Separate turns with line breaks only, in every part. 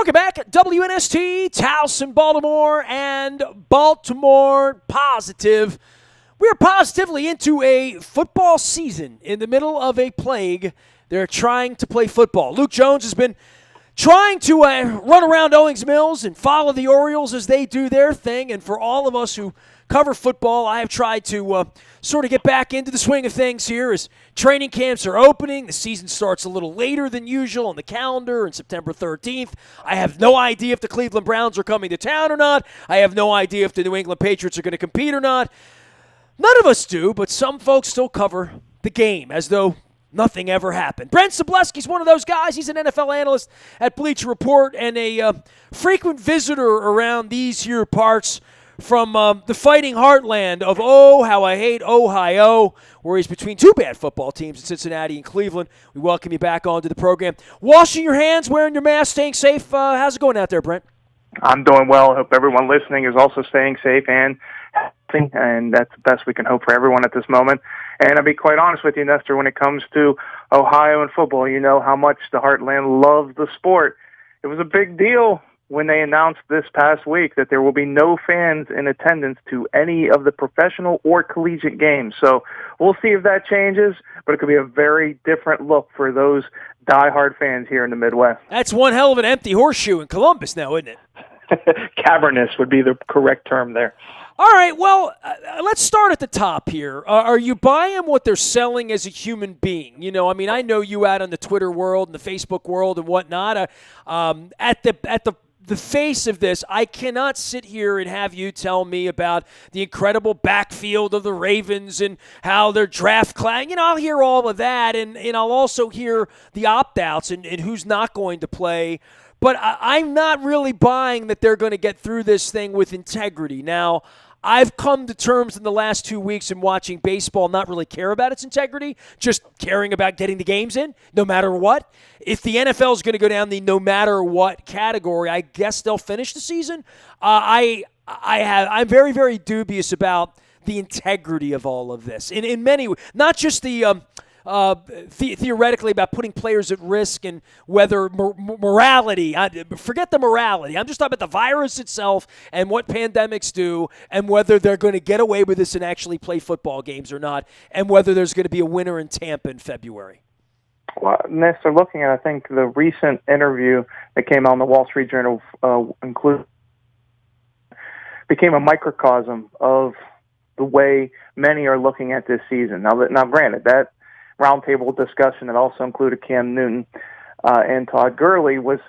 Welcome back at WNST, Towson, Baltimore, and Baltimore Positive. We are positively into a football season in the middle of a plague. They're trying to play football. Luke Jones has been trying to run around Owings Mills and follow the Orioles as they do their thing. And for all of us who cover football, I have tried to sort of get back into the swing of things here as training camps are opening. The season starts a little later than usual on the calendar on September 13th. I have no idea if the Cleveland Browns are coming to town or not. I have no idea if the New England Patriots are going to compete or not. None of us do, but some folks still cover the game as though nothing ever happened. Brent Sobleski's one of those guys. He's an NFL analyst at Bleacher Report and a frequent visitor around these here parts from the fighting heartland of Oh, How I Hate Ohio, where he's between two bad football teams in Cincinnati and Cleveland. We welcome you back onto the program. Washing your hands, wearing your mask, staying safe. How's it going out there, Brent?
I'm doing well. I hope everyone listening is also staying safe and healthy, and that's the best we can hope for everyone at this moment. And I'll be quite honest with you, Nestor, when it comes to Ohio and football, you know how much the Heartland loves the sport. It was a big deal when they announced this past week that there will be no fans in attendance to any of the professional or collegiate games. So we'll see if that changes, but it could be a very different look for those diehard fans here in the Midwest.
That's one hell of an empty horseshoe in Columbus now, isn't it?
Cavernous would be the correct term there.
All right, well, let's start at the top here. Are you buying what they're selling as a human being? You know, I mean, I know you out in the Twitter world and the Facebook world and whatnot. At the face of this, I cannot sit here and have you tell me about the incredible backfield of the Ravens and how their draft class. You know, I'll hear all of that, and I'll also hear the opt-outs and who's not going to play. But I'm not really buying that they're going to get through this thing with integrity. Now, I've come to terms in the last 2 weeks in watching baseball not really care about its integrity, just caring about getting the games in, no matter what. If the NFL is going to go down the no matter what category, I guess they'll finish the season. I'm very, very dubious about the integrity of all of this. In many ways, not just the theoretically about putting players at risk and whether morality, forget the morality. I'm just talking about the virus itself and what pandemics do and whether they're going to get away with this and actually play football games or not, and whether there's going to be a winner in Tampa in February.
Well, Nestor, looking at, I think, the recent interview that came out in the Wall Street Journal became a microcosm of the way many are looking at this season. Now granted, that roundtable discussion that also included Cam Newton and Todd Gurley which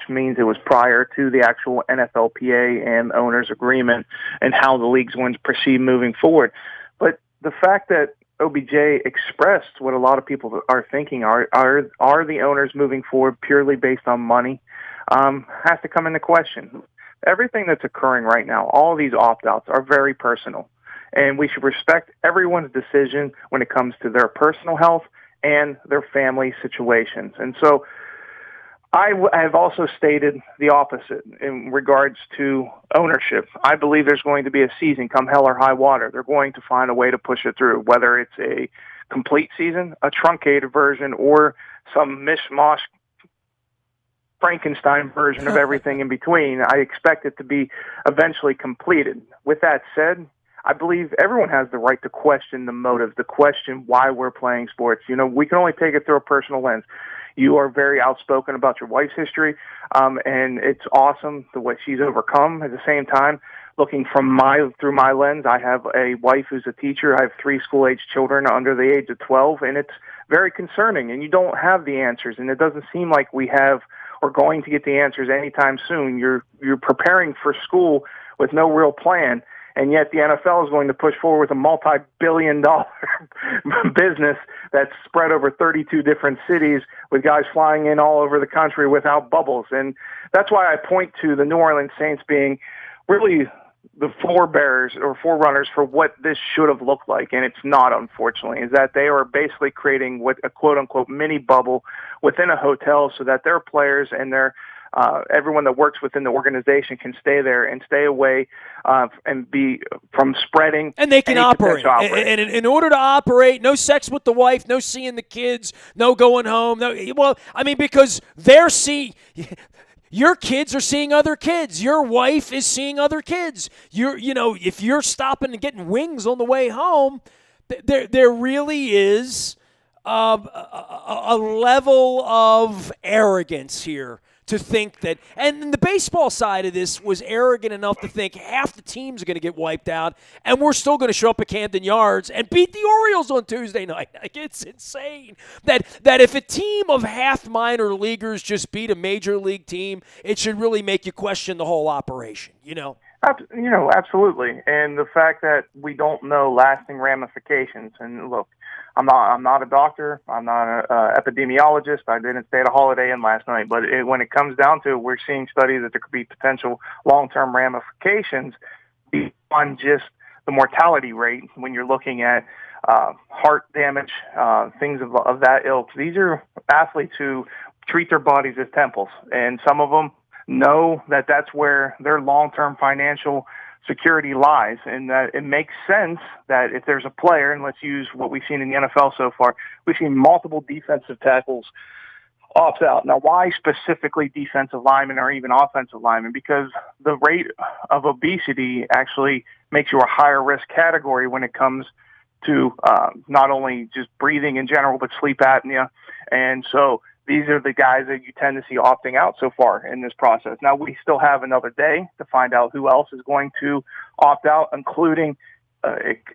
means it was prior to the actual NFLPA and owners' agreement and how the league's going to proceed moving forward. But the fact that OBJ expressed what a lot of people are thinking are the owners moving forward purely based on money has to come into question. Everything that's occurring right now, all of these opt-outs are very personal. And we should respect everyone's decision when it comes to their personal health and their family situations. And so I have also stated the opposite in regards to ownership. I believe there's going to be a season, come hell or high water. They're going to find a way to push it through, whether it's a complete season, a truncated version, or some mishmash Frankenstein version of everything in between. I expect it to be eventually completed. With that said, I believe everyone has the right to question the motive, to question why we're playing sports. You know, we can only take it through a personal lens. You are very outspoken about your wife's history, and it's awesome the way she's overcome. At the same time, looking through my lens, I have a wife who's a teacher. I have 3 school-age children under the age of 12, and it's very concerning. And you don't have the answers, and it doesn't seem like we have or going to get the answers anytime soon. You're preparing for school with no real plan. And yet the NFL is going to push forward with a multi-billion-dollar business that's spread over 32 different cities with guys flying in all over the country without bubbles. And that's why I point to the New Orleans Saints being really the forebearers or forerunners for what this should have looked like. And it's not, unfortunately, is that they are basically creating what a quote-unquote mini bubble within a hotel so that their players and their everyone that works within the organization can stay there and stay away and be from spreading.
And they can operate. And in order to operate, no sex with the wife, no seeing the kids, no going home. Because they're seeing. Your kids are seeing other kids. Your wife is seeing other kids. If you're stopping and getting wings on the way home, there really is a level of arrogance here to think that. And the baseball side of this was arrogant enough to think half the teams are going to get wiped out, and we're still going to show up at Camden Yards and beat the Orioles on Tuesday night. Like, it's insane that if a team of half minor leaguers just beat a major league team, it should really make you question the whole operation.
Absolutely. And the fact that we don't know lasting ramifications. And look, I'm not a doctor. I'm not an epidemiologist. I didn't stay at a Holiday Inn last night. But when it comes down to it, we're seeing studies that there could be potential long-term ramifications beyond just the mortality rate when you're looking at heart damage, things of that ilk. These are athletes who treat their bodies as temples, and some of them know that that's where their long-term financial security lies, and that it makes sense that if there's a player, and let's use what we've seen in the NFL so far, we've seen multiple defensive tackles opt out. Now, why specifically defensive linemen or even offensive linemen? Because the rate of obesity actually makes you a higher risk category when it comes to not only just breathing in general, but sleep apnea. And so these are the guys that you tend to see opting out so far in this process. Now, we still have another day to find out who else is going to opt out, including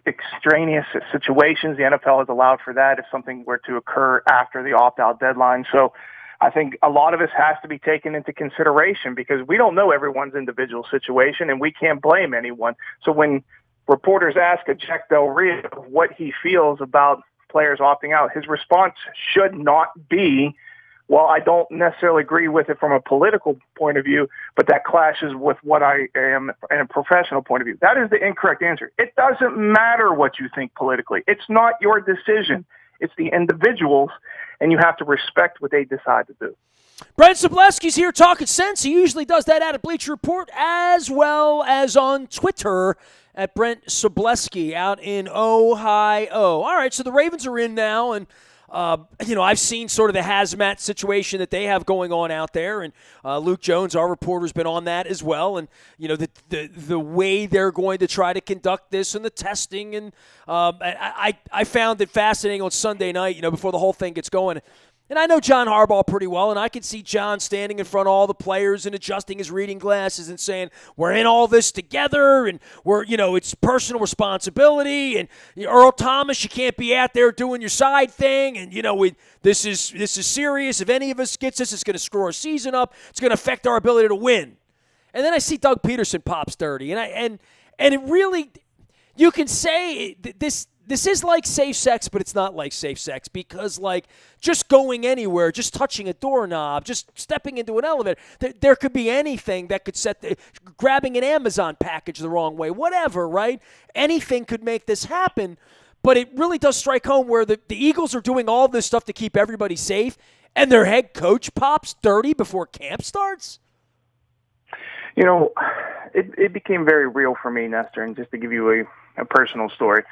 extraneous situations. The NFL has allowed for that if something were to occur after the opt-out deadline. So I think a lot of this has to be taken into consideration because we don't know everyone's individual situation and we can't blame anyone. So when reporters ask Jack Del Rio what he feels about players opting out, his response should not be, well, I don't necessarily agree with it from a political point of view, but that clashes with what I am in a professional point of view. That is the incorrect answer. It doesn't matter what you think politically. It's not your decision. It's the individuals, and you have to respect what they decide to do.
Brent Sobleski's here talking sense. He usually does that at Bleacher Report as well as on Twitter at Brent Sobleski out in Ohio. All right, so the Ravens are in now, and I've seen sort of the hazmat situation that they have going on out there, and Luke Jones, our reporter's been on that as well, and the way they're going to try to conduct this and the testing, and I found it fascinating on Sunday night, before the whole thing gets going. And I know John Harbaugh pretty well, and I could see John standing in front of all the players and adjusting his reading glasses and saying, we're in all this together, and it's personal responsibility, and Earl Thomas, you can't be out there doing your side thing, and this is serious. If any of us gets this, it's going to screw our season up. It's going to affect our ability to win. And then I see Doug Peterson pops 30, and it really, you can say this is like safe sex, but it's not like safe sex because, just going anywhere, just touching a doorknob, just stepping into an elevator, there could be anything that could grabbing an Amazon package the wrong way, whatever, right? Anything could make this happen, but it really does strike home where the Eagles are doing all this stuff to keep everybody safe, and their head coach pops 30 before camp starts?
It became very real for me, Nestor, and just to give you a personal story.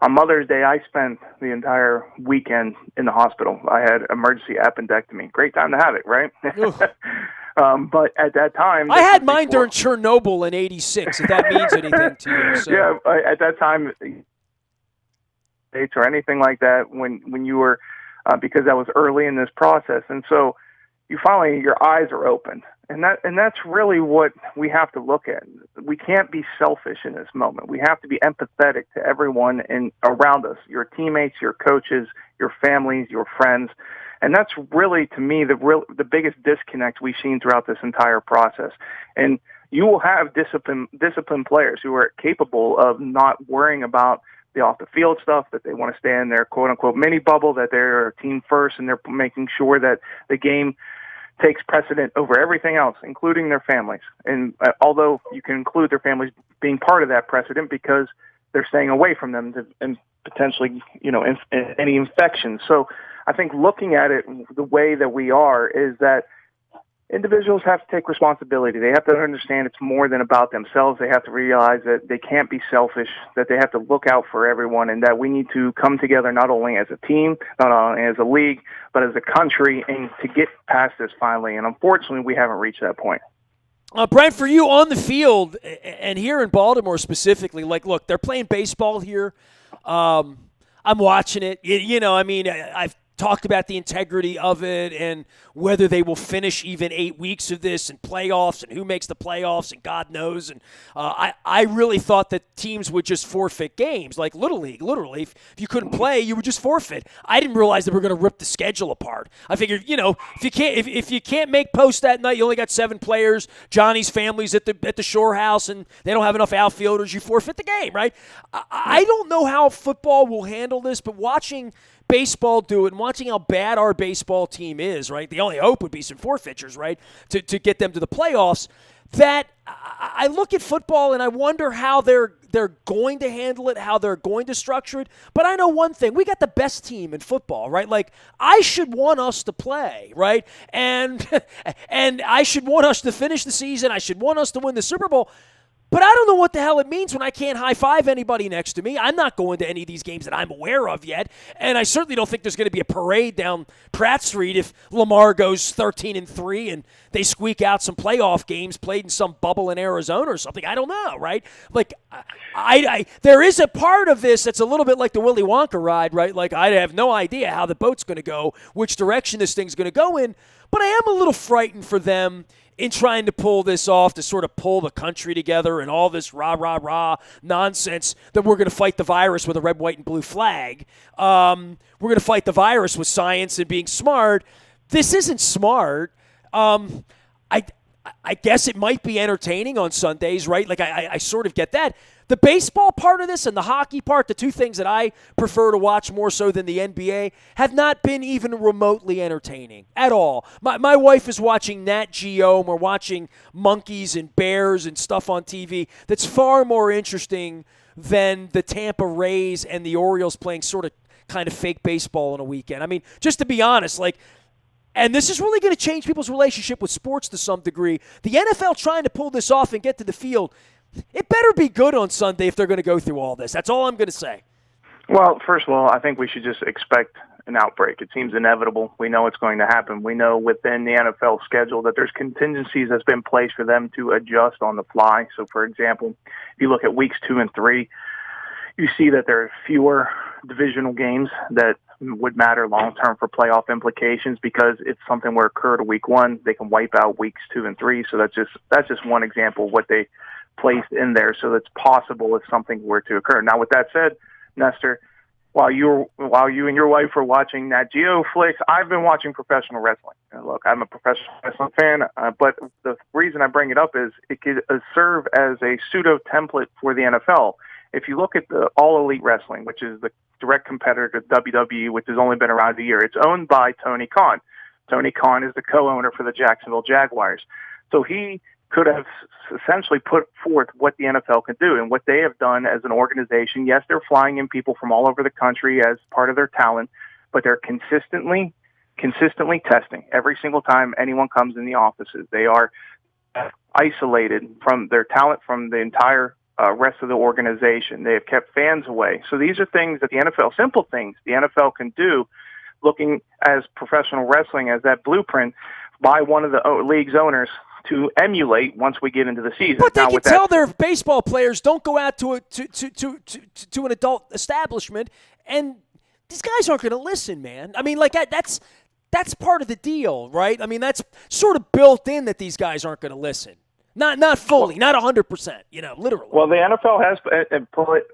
On Mother's Day, I spent the entire weekend in the hospital. I had emergency appendectomy. Great time to have it, right? But at that time...
I had mine during Chernobyl in '86, if that means anything to you. So.
Yeah, at that time, or anything like that, when you were... because that was early in this process. And so your eyes are opened. And that's really what we have to look at. We can't be selfish in this moment. We have to be empathetic to everyone around us, your teammates, your coaches, your families, your friends. And that's really, to me, the biggest disconnect we've seen throughout this entire process. And you will have disciplined players who are capable of not worrying about the off-the-field stuff, that they want to stay in their quote-unquote mini bubble, that they're team first, and they're making sure that the game takes precedent over everything else, including their families. And although you can include their families being part of that precedent because they're staying away from them and potentially, any infections. So I think looking at it the way that we are is that individuals have to take responsibility. They have to understand it's more than about themselves. They have to realize that they can't be selfish, that they have to look out for everyone, and that we need to come together not only as a team, not only as a league, but as a country, and to get past this finally. And unfortunately, we haven't reached that point.
Brent, for you on the field and here in Baltimore specifically, like, look, they're playing baseball here. I'm watching it. I've talked about the integrity of it and whether they will finish even 8 weeks of this and playoffs and who makes the playoffs and God knows. And I really thought that teams would just forfeit games, like Little League. Literally, if you couldn't play, you would just forfeit. I didn't realize that we were going to rip the schedule apart. I figured, if you can't make post that night, you only got 7 players. Johnny's family's at the Shore House and they don't have enough outfielders. You forfeit the game, right? I don't know how football will handle this, but watching baseball do it and watching how bad our baseball team is, right? The only hope would be some forfeitures, right, to get them to the playoffs. That I look at football and I wonder how they're going to handle it, how they're going to structure it. But I know one thing: we got the best team in football, right? Like, I should want us to play, right? And I should want us to finish the season. I should want us to win the Super Bowl. But I don't know what the hell it means when I can't high-five anybody next to me. I'm not going to any of these games that I'm aware of yet, and I certainly don't think there's going to be a parade down Pratt Street if Lamar goes 13-3 and they squeak out some playoff games played in some bubble in Arizona or something. I don't know, right? Like, I there is a part of this that's a little bit like the Willy Wonka ride, right? Like, I have no idea how the boat's going to go, which direction this thing's going to go in, but I am a little frightened for them in trying to pull this off, to sort of pull the country together and all this rah nonsense that we're going to fight the virus with a red, white, and blue flag. We're going to fight the virus with science and being smart. This isn't smart. I guess it might be entertaining on Sundays, right? Like, I sort of get that. The baseball part of this and the hockey part, the two things that I prefer to watch more so than the NBA, have not been even remotely entertaining at all. My wife is watching Nat Geo, and we're watching monkeys and bears and stuff on TV that's far more interesting than the Tampa Rays and the Orioles playing sort of kind of fake baseball on a weekend. I mean, just to be honest, like, and this is really going to change people's relationship with sports to some degree. The NFL trying to pull this off and get to the field, it better be good on Sunday if they're going to go through all this. That's all I'm going to say.
Well, first of all, I think we should just expect an outbreak. It seems inevitable. We know it's going to happen. We know within the NFL schedule that there's contingencies that's been placed for them to adjust on the fly. So, for example, if you look at weeks 2 and 3, you see that there are fewer divisional games that would matter long-term for playoff implications because it's something where it occurred week 1. They can wipe out weeks 2 and 3. So that's just one example of what they placed in there. So it's possible if something were to occur. Now, with that said, Nestor, while you and your wife were watching Nat Geo flicks, I've been watching professional wrestling. And look, I'm a professional wrestling fan, but the reason I bring it up is it could serve as a pseudo template for the NFL. If you look at the All Elite Wrestling, which is the direct competitor to WWE, which has only been around a year, it's owned by Tony Khan. Tony Khan is the co-owner for the Jacksonville Jaguars. So he could have essentially put forth what the NFL can do and what they have done as an organization. Yes, they're flying in people from all over the country as part of their talent, but they're consistently testing every single time anyone comes in the offices. They are isolated from their talent from the entire rest of the organization. They have kept fans away. So these are things that the NFL, simple things the NFL can do, looking as professional wrestling as that blueprint by one of the league's owners to emulate once we get into the season.
But they can tell their baseball players don't go out to an adult establishment, and these guys aren't going to listen, man. I mean, like that's part of the deal, right? I mean, that's sort of built in that these guys aren't going to listen. Not fully, not 100%, literally.
Well, the NFL has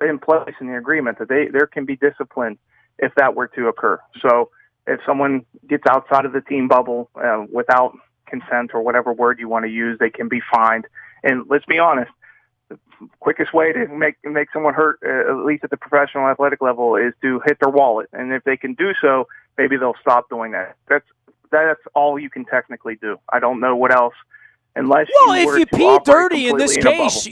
in place in the agreement that there can be discipline if that were to occur. So if someone gets outside of the team bubble without consent or whatever word you want to use, they can be fined. And let's be honest, the quickest way to make someone hurt, at least at the professional athletic level, is to hit their wallet. And if they can do so, maybe they'll stop doing that. That's all you can technically do. I don't know what else unless
well,
you
if
were
you
to
pee
operate
dirty in this
completely in a
case,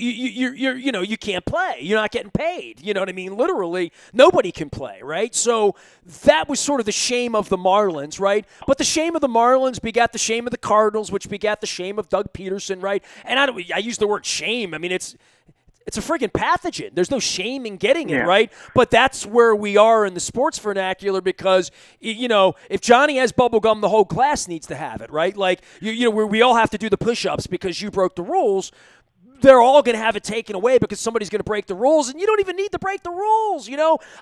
bubble.
you can't play. You're not getting paid. You know what I mean? Literally, nobody can play, right? So that was sort of the shame of the Marlins, right? But the shame of the Marlins begat the shame of the Cardinals, which begat the shame of Doug Peterson, right? And I use the word shame. I mean, it's a friggin' pathogen. There's no shame in getting it,
Yeah.
right? But that's where we are in the sports vernacular because, if Johnny has bubble gum, the whole class needs to have it, right? Like, we all have to do the push-ups because you broke the rules. They're all going to have it taken away because somebody's going to break the rules, and you don't even need to break the rules,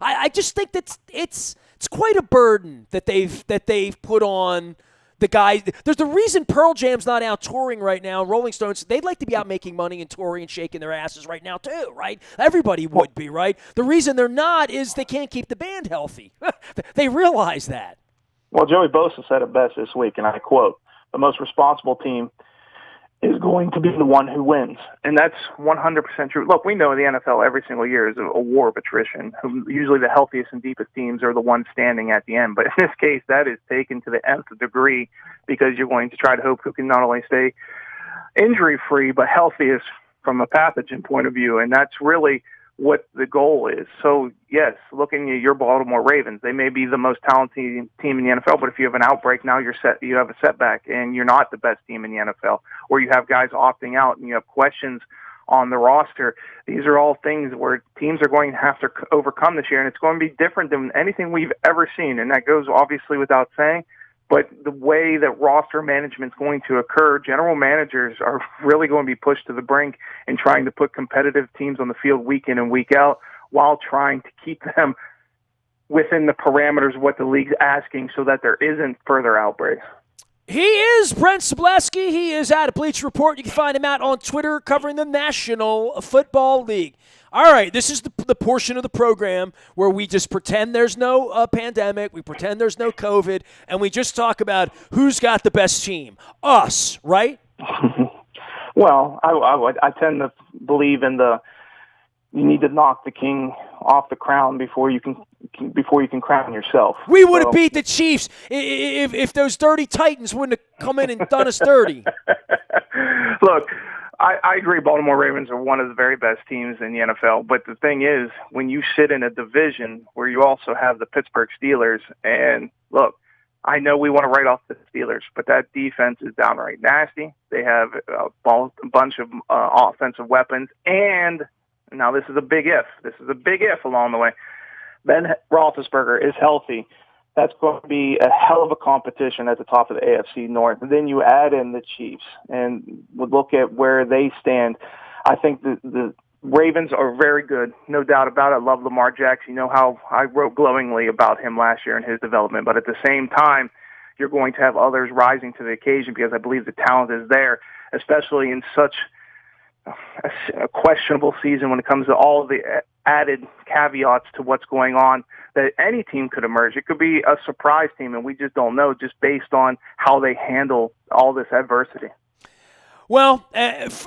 I just think that it's quite a burden that they've put on the guys. There's the reason Pearl Jam's not out touring right now. Rolling Stones, they'd like to be out making money and touring and shaking their asses right now too, right? Everybody would be, right? The reason they're not is they can't keep the band healthy. They realize that.
Well, Joey Bosa said it best this week, and I quote, "The most responsible team is going to be the one who wins." And that's 100% true. Look, we know the NFL every single year is a war of attrition. Usually the healthiest and deepest teams are the ones standing at the end. But in this case, that is taken to the nth degree because you're going to try to hope who can not only stay injury-free but healthiest from a pathogen point of view. And that's really what the goal is. So, yes, looking at your Baltimore Ravens, they may be the most talented team in the NFL, but if you have an outbreak, now you have a setback, and you're not the best team in the NFL. Or you have guys opting out, and you have questions on the roster. These are all things where teams are going to have to overcome this year, and it's going to be different than anything we've ever seen, and that goes obviously without saying. But the way that roster management is going to occur, general managers are really going to be pushed to the brink in trying to put competitive teams on the field week in and week out while trying to keep them within the parameters of what the league's asking so that there isn't further outbreaks.
He is Brent Sobleski. He is at Bleacher Report. You can find him out on Twitter covering the National Football League. All right, this is the portion of the program where we just pretend there's no pandemic, we pretend there's no COVID, and we just talk about who's got the best team. Us, right?
Well, I tend to believe in you need to knock the king off the crown before you can crown yourself.
We would have beat the Chiefs if those dirty Titans wouldn't have come in and done us dirty.
Look, I agree Baltimore Ravens are one of the very best teams in the NFL, but the thing is, when you sit in a division where you also have the Pittsburgh Steelers, and look, I know we want to write off the Steelers, but that defense is downright nasty. They have a bunch of offensive weapons, and now this is a big if. This is a big if along the way. Ben Roethlisberger is healthy. That's going to be a hell of a competition at the top of the AFC North. And then you add in the Chiefs and we'll look at where they stand. I think the Ravens are very good, no doubt about it. I love Lamar Jackson. You know how I wrote glowingly about him last year and his development. But at the same time, you're going to have others rising to the occasion because I believe the talent is there, especially in such a questionable season when it comes to all the added caveats to what's going on, that any team could emerge. It could be a surprise team, and we just don't know just based on how they handle all this adversity.
Well,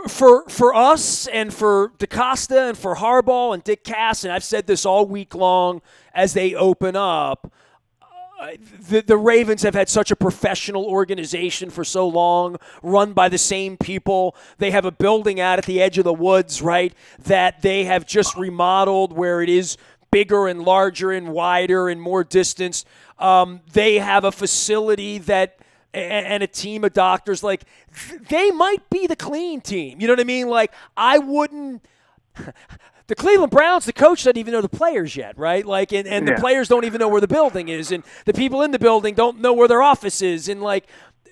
for us and for DeCosta and for Harbaugh and Dick Cass, and I've said this all week long as they open up, the Ravens have had such a professional organization for so long, run by the same people. They have a building out at the edge of the woods, right, that they have just remodeled where it is bigger and larger and wider and more distance. They have a facility that and a team of doctors. Like, they might be the clean team. You know what I mean? Like, I wouldn't – the Cleveland Browns, the coach doesn't even know the players yet, right? Like, and the players don't even know where the building is, and the people in the building don't know where their office is, and like,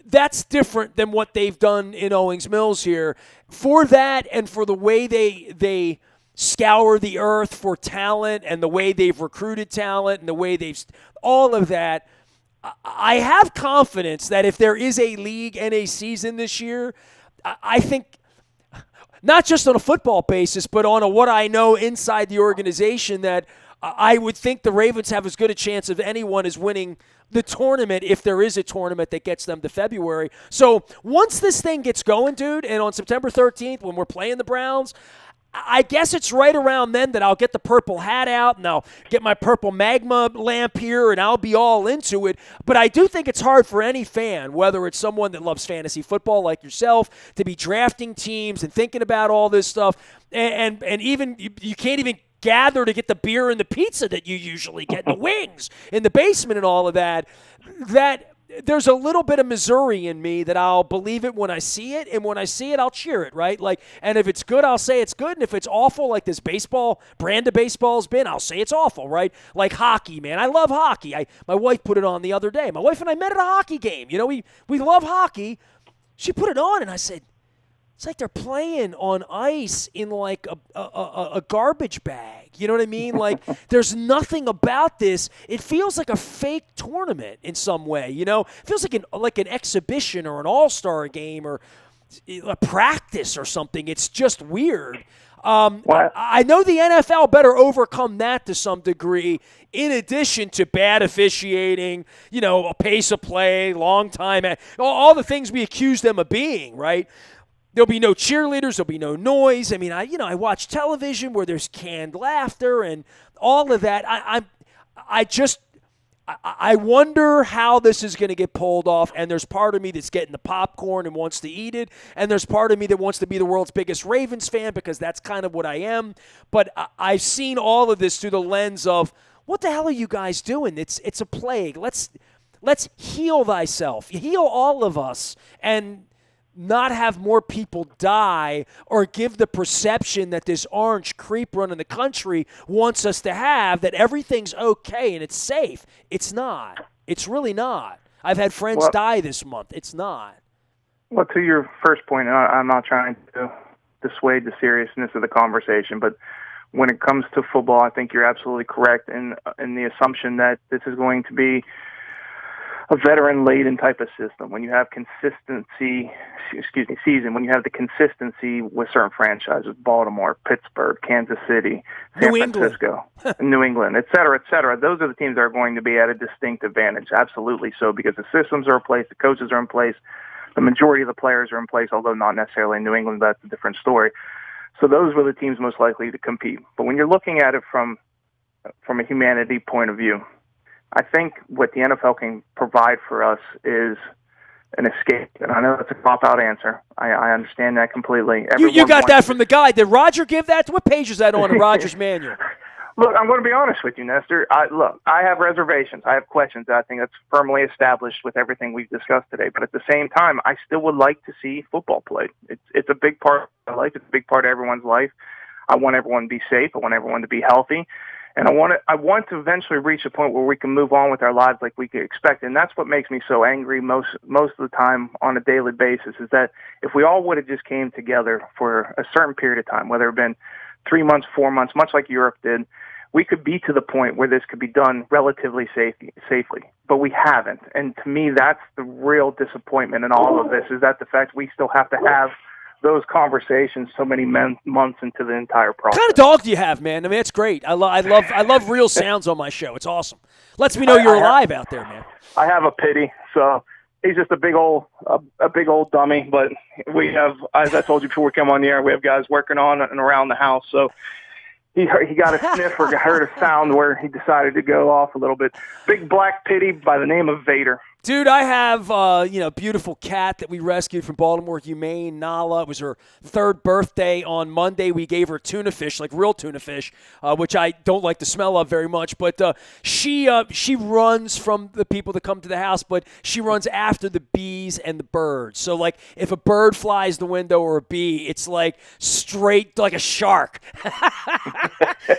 that's different than what they've done in Owings Mills here. For that, and for the way they scour the earth for talent, and the way they've recruited talent, and the way they've all of that, I have confidence that if there is a league and a season this year, I think, not just on a football basis, but on what I know inside the organization, that I would think the Ravens have as good a chance of anyone as winning the tournament if there is a tournament that gets them to February. So once this thing gets going, dude, and on September 13th when we're playing the Browns, I guess it's right around then that I'll get the purple hat out and I'll get my purple magma lamp here and I'll be all into it. But I do think it's hard for any fan, whether it's someone that loves fantasy football like yourself, to be drafting teams and thinking about all this stuff. And even you can't even gather to get the beer and the pizza that you usually get, and the wings in the basement and all of that. There's a little bit of Missouri in me that I'll believe it when I see it, and when I see it, I'll cheer it, right? And if it's good, I'll say it's good, and if it's awful, like this brand of baseball's been, I'll say it's awful, right? Like hockey, man. I love hockey. My wife put it on the other day. My wife and I met at a hockey game. We love hockey. She put it on, and I said, it's like they're playing on ice in like a garbage bag. You know what I mean? Like, there's nothing about this. It feels like a fake tournament in some way. It feels like an exhibition or an all-star game or a practice or something. It's just weird. I know the NFL better overcome that to some degree, in addition to bad officiating, a pace of play, long time, all the things we accuse them of being, right? There'll be no cheerleaders. There'll be no noise. I mean, I watch television where there's canned laughter and all of that. I wonder how this is going to get pulled off, and there's part of me that's getting the popcorn and wants to eat it, and there's part of me that wants to be the world's biggest Ravens fan because that's kind of what I am. But I've seen all of this through the lens of, what the hell are you guys doing? It's a plague. Let's heal thyself. Heal all of us, and not have more people die or give the perception that this orange creep running the country wants us to have, that everything's okay and it's safe. It's not. It's really not. I've had friends die this month. It's not.
Well, to your first point, I'm not trying to dissuade the seriousness of the conversation, but when it comes to football, I think you're absolutely correct in the assumption that this is going to be a veteran-laden type of system. When you have when you have the consistency with certain franchises, Baltimore, Pittsburgh, Kansas City, San Francisco, New England, et cetera, those are the teams that are going to be at a distinct advantage. Absolutely so, because the systems are in place, the coaches are in place, the majority of the players are in place, although not necessarily in New England. That's a different story. So those were the teams most likely to compete. But when you're looking at it from a humanity point of view, I think what the NFL can provide for us is an escape. And I know that's a cop-out answer. I understand that completely.
You got that from the guy. Did Roger give that? What page is that on in Roger's manual?
Look, I'm going to be honest with you, Nestor. I have reservations. I have questions. I think that's firmly established with everything we've discussed today. But at the same time, I still would like to see football played. It's a big part of my life. It's a big part of everyone's life. I want everyone to be safe. I want everyone to be healthy. And I want to eventually reach a point where we can move on with our lives like we could expect. And that's what makes me so angry most of the time on a daily basis, is that if we all would have just came together for a certain period of time, whether it had been 3 months, 4 months, much like Europe did, we could be to the point where this could be done relatively safely. But we haven't. And to me, that's the real disappointment in all of this, is that the fact we still have to have those conversations so many months into the entire process.
What kind of dog do you have, man? I mean, it's great. I love real sounds on my show. It's awesome. Lets me know you're alive out there, man.
I have a Pity, so he's just a big old dummy. But we have, as I told you before we come on the air, we have guys working on and around the house. So he got a sniff or heard a sound where he decided to go off a little bit. Big black Pity by the name of Vader.
Dude, I have beautiful cat that we rescued from Baltimore Humane, Nala. It was her 3rd birthday on Monday. We gave her tuna fish, like real tuna fish, which I don't like the smell of very much. But she runs from the people that come to the house, but she runs after the bees and the birds. So, like, if a bird flies the window or a bee, it's like straight like a shark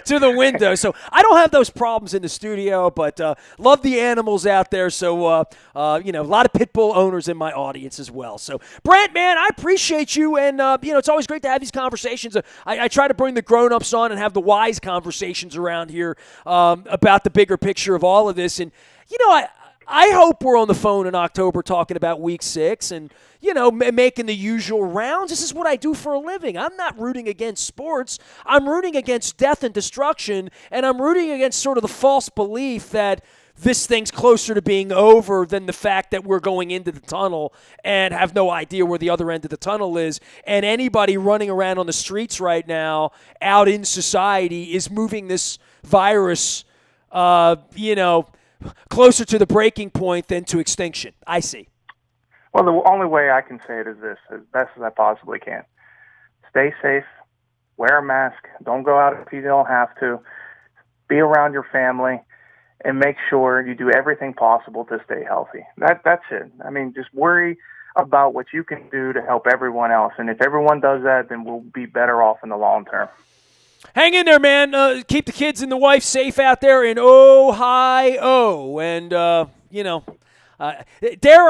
to the window. So I don't have those problems in the studio, but love the animals out there. So, a lot of pit bull owners in my audience as well. So, Brent, man, I appreciate you, and it's always great to have these conversations. I try to bring the grown-ups on and have the wise conversations around here about the bigger picture of all of this. And I hope we're on the phone in October talking about Week 6 and making the usual rounds. This is what I do for a living. I'm not rooting against sports. I'm rooting against death and destruction, and I'm rooting against sort of the false belief that this thing's closer to being over than the fact that we're going into the tunnel and have no idea where the other end of the tunnel is. And anybody running around on the streets right now out in society is moving this virus, closer to the breaking point than to extinction. I see.
Well, the only way I can say it is this, as best as I possibly can. Stay safe. Wear a mask. Don't go out if you don't have to. Be around your family. And make sure you do everything possible to stay healthy. That's it. I mean, just worry about what you can do to help everyone else. And if everyone does that, then we'll be better off in the long term.
Hang in there, man. Keep the kids and the wife safe out there in Ohio. And, dare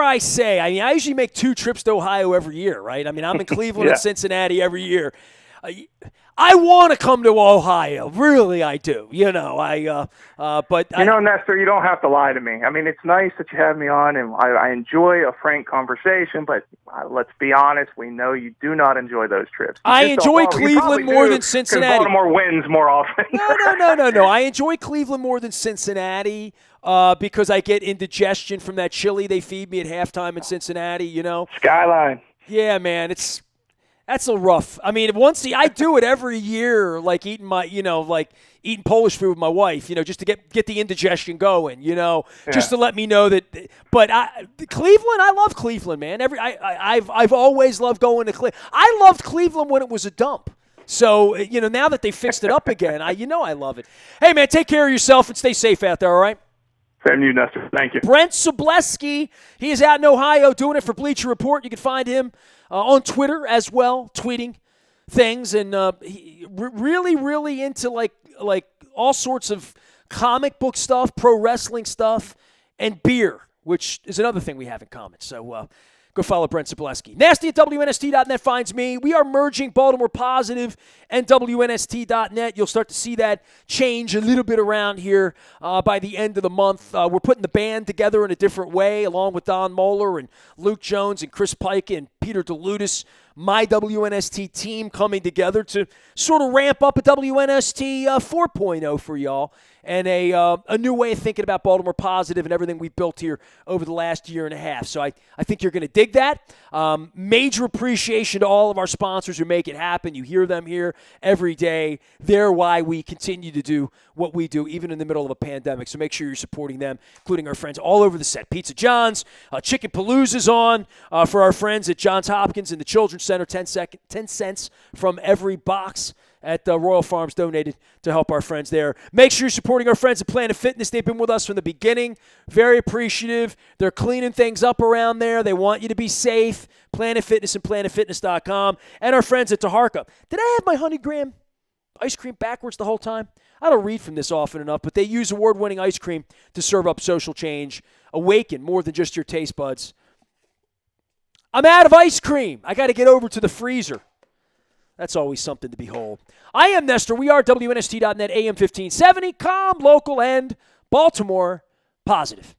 I say, I mean, I usually make 2 trips to Ohio every year, right? I mean, I'm in Cleveland and Cincinnati every year. I want to come to Ohio, really, I do. But
Nestor, you don't have to lie to me. I mean, it's nice that you have me on, and I enjoy a frank conversation. But let's be honest, we know you do not enjoy those trips.
I enjoy Cleveland more than Cincinnati.
Baltimore wins more often.
No. I enjoy Cleveland more than Cincinnati because I get indigestion from that chili they feed me at halftime in Cincinnati.
Skyline.
Yeah, man, That's a rough. I mean, I do it every year, like eating eating Polish food with my wife, just to get the indigestion going, just to let me know that. But Cleveland, I love Cleveland, man. I've always loved going to Cleveland. I loved Cleveland when it was a dump. So now that they fixed it up again, I love it. Hey, man, take care of yourself and stay safe out there. All right.
Same to you, Nestor. Thank you.
Brent Sobleski, he is out in Ohio doing it for Bleacher Report. You can find him on Twitter as well, tweeting things, and he really, really into like all sorts of comic book stuff, pro wrestling stuff, and beer, which is another thing we have in common. So go follow Brent Sobleski. Nasty at WNST.net finds me. We are merging Baltimore Positive and WNST.net. You'll start to see that change a little bit around here by the end of the month. We're putting the band together in a different way, along with Don Moeller and Luke Jones and Chris Pike and Peter DeLutis. My WNST team coming together to sort of ramp up a WNST 4.0 for y'all, and a new way of thinking about Baltimore Positive and everything we've built here over the last year and a half. So I think you're going to dig that. Major appreciation to all of our sponsors who make it happen. You hear them here every day. They're why we continue to do what we do, even in the middle of a pandemic. So make sure you're supporting them, including our friends all over the set. Pizza John's, Chicken Palooza's on for our friends at Johns Hopkins and the Children's Center, 10 cents from every box at Royal Farms donated to help our friends there. Make sure you're supporting our friends at Planet Fitness. They've been with us from the beginning. Very appreciative. They're cleaning things up around there. They want you to be safe. Planet Fitness and planetfitness.com. And our friends at Taharka. Did I have my Honey Graham ice cream backwards the whole time? I don't read from this often enough, but they use award-winning ice cream to serve up social change. Awaken more than just your taste buds. I'm out of ice cream. I got to get over to the freezer. That's always something to behold. I am Nestor. We are WNST.net, AM 1570, calm, local, and Baltimore Positive.